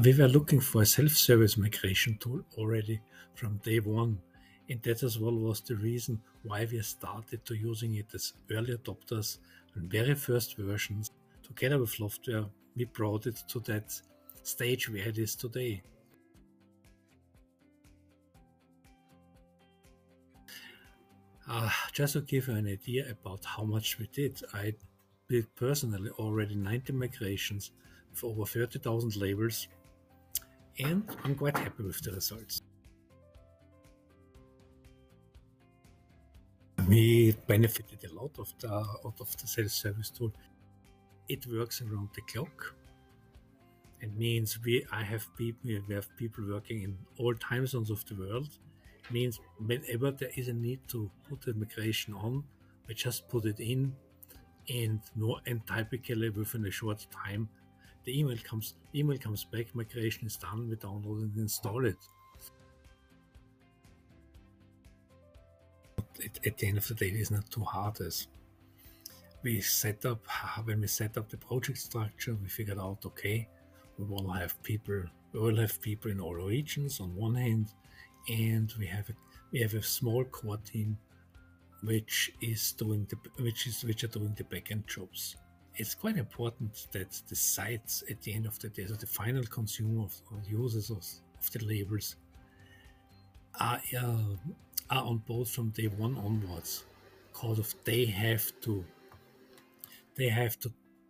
We were looking for a self-service migration tool already from day one, and that as well was the reason why we started to using it as early adopters and very first versions. Together with Loftware, we brought it to that stage where it is today. Just to give you an idea about how much we did, I did personally already 90 migrations with over 30,000 labels, and I'm quite happy with the results. We benefited a lot of the self-service tool. It works around the clock. It means we have people working in all time zones of the world. It means whenever there is a need to put the migration on, we just put it in, and typically within a short time, the email comes back, migration is done, we download and install it. At the end of the day, it is not too hard. As when we set up the project structure, we figured out, okay, we will have people in all regions on one hand, and we have a small core team which are doing the backend jobs. It's quite important that the sites at the end of the day, so the final consumer or users of the labels, are on board from day one onwards, because they have to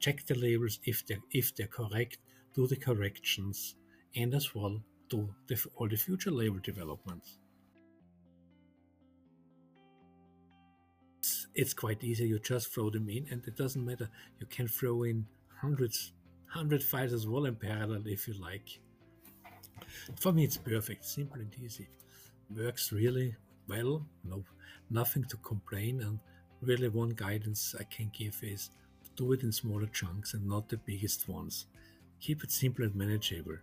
check the labels if they're correct, do the corrections, and as well do all the future label developments. It's quite easy. You just throw them in, and it doesn't matter. You can throw in 100 files as well in parallel if you like. For me, it's perfect, simple and easy. Works really well. No, nothing to complain. And really, one guidance I can give is do it in smaller chunks and not the biggest ones. Keep it simple and manageable.